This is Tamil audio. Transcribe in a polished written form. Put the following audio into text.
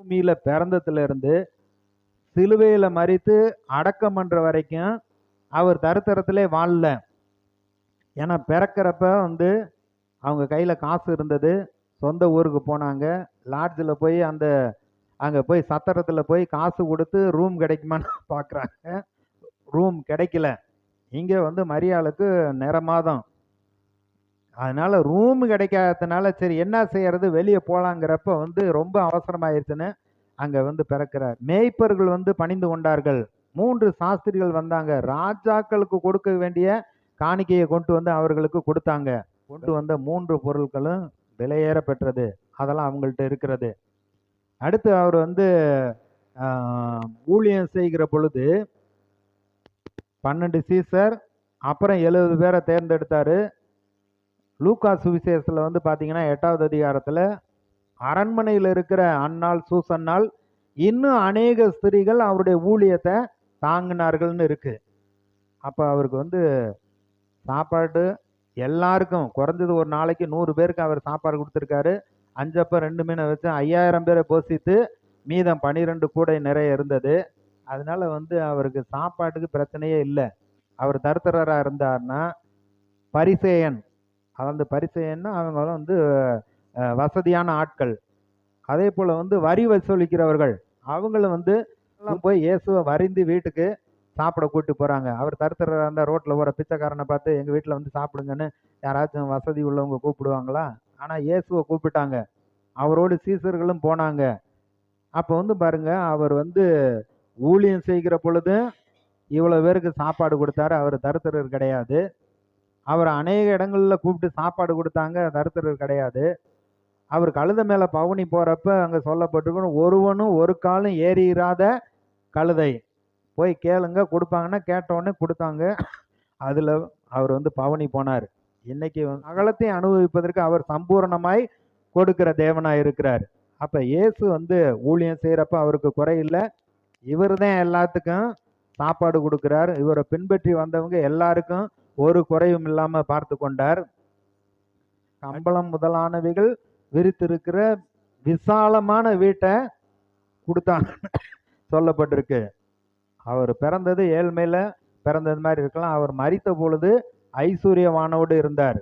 பூமியில பிறந்ததுல இருந்து சிலுவையில மரித்து அடக்கம் பண்ற வரைக்கும் அவர் தருத்தரத்திலே வாழல. ஏன்னா பிறக்கிறப்ப அவங்க கையில காசு இருந்தது, சொந்த ஊருக்கு போனாங்க, லாட்ஜில் போய் அங்கே போய் சத்திரத்தில் போய் காசு கொடுத்து ரூம் கிடைக்குமான்னு பார்க்குறாங்க, ரூம் கிடைக்கல. இங்கே மரியாளுக்கு நிறமாதம், அதனால ரூம் கிடைக்காததுனால சரி என்ன செய்யறது, வெளியே போலாங்கிறப்ப ரொம்ப அவசரமாயிருச்சுன்னு அங்கே பிறக்கிறார். மேய்ப்பர்கள் பணிந்து கொண்டார்கள். 3 சாஸ்திரிகள் வந்தாங்க, ராஜாக்களுக்கு கொடுக்க வேண்டிய காணிக்கையை கொண்டு அவர்களுக்கு கொடுத்தாங்க. கொண்டு வந்த 3 பொருட்களும் விலையேற பெற்றது, அதெல்லாம் அவங்கள்ட்ட இருக்கிறது. அடுத்து அவர் ஊழியம் செய்கிற பொழுது 12 சீசர், அப்புறம் 70 பேரை தேர்ந்தெடுத்தாரு. லூக்கா சுவிசேஷத்தில் பார்த்தீங்கன்னா 8வது அதிகாரத்தில் அரண்மனையில் இருக்கிற அன்னாள் சூசன்னாள் இன்னும் அநேக ஸ்திரீகள் அவருடைய ஊழியத்தை தாங்கினார்கள்னு இருக்கு. அப்போ அவருக்கு சாப்பாடு எல்லாருக்கும் குறைஞ்சது ஒரு நாளைக்கு 100 பேருக்கு அவர் சாப்பாடு கொடுத்துருக்காரு. 5 அப்பம் 2 மீனை வச்சு 5000 பேரை போஷித்து மீதம் 12 கூடை நிறைய இருந்தது. அதனால அவருக்கு சாப்பாட்டுக்கு பிரச்சனையே இல்லை. அவர் தருத்தரராக இருந்தார்னா பரிசேயன், பரிசேயன்னா அவங்க வசதியான ஆட்கள். அதே போல் வரி வசூலிக்கிறவர்கள் அவங்களும் எல்லாம் போய் இயேசுவை வரிந்து வீட்டுக்கு சாப்பிட கூப்பிட்டு போகிறாங்க. அவர் தருத்தராக இருந்தால் ரோட்டில் போகிற பிச்சைக்காரனை பார்த்து எங்கள் வீட்டில் சாப்பிடுங்கன்னு யாராச்சும் வசதி உள்ளவங்க கூப்பிடுவாங்களா? ஆனால் இயேசுவை கூப்பிட்டாங்க, அவரோடு சீசர்களும் போனாங்க. அப்போ பாருங்க, அவர் ஊழியம் செய்கிற பொழுது இவ்வளோ பேருக்கு சாப்பாடு கொடுத்தாரு, அவர் தருத்திரர் கிடையாது. அவர் அநேக இடங்களில் கூப்பிட்டு சாப்பாடு கொடுத்தாங்க, தருத்திரர் கிடையாது. அவர் கழுதை மேலே பவுனி போகிறப்ப அங்கே சொல்லப்பட்டிருக்கணும், ஒருவனும் ஒரு காலும் ஏறிராத கழுதை, போய் கேளுங்க கொடுப்பாங்கன்னா கேட்டோடனே கொடுத்தாங்க. அதில் அவர் பவனி போனார். இன்னைக்கு அகலத்தையும் அனுபவிப்பதற்கு அவர் சம்பூரணமாய் கொடுக்கிற தேவனாய் இருக்கிறார். அப்போ இயேசு ஊழியம் செய்கிறப்ப அவருக்கு குறையில்லை, இவர் தான் எல்லாத்துக்கும் சாப்பாடு கொடுக்கிறார். இவரை பின்பற்றி வந்தவங்க எல்லாருக்கும் ஒரு குறையும் இல்லாமல் பார்த்து கொண்டார். சம்பளம் முதலானவைகள் விரித்திருக்கிற விசாலமான வீட்டை கொடுத்தாங்க சொல்லப்பட்டிருக்கு. அவர் பிறந்தது ஏழ்மையில பிறந்தது மாதிரி இருக்கலாம், அவர் மரித்த பொழுது ஐஸ்வர்யவானோடு இருந்தார்.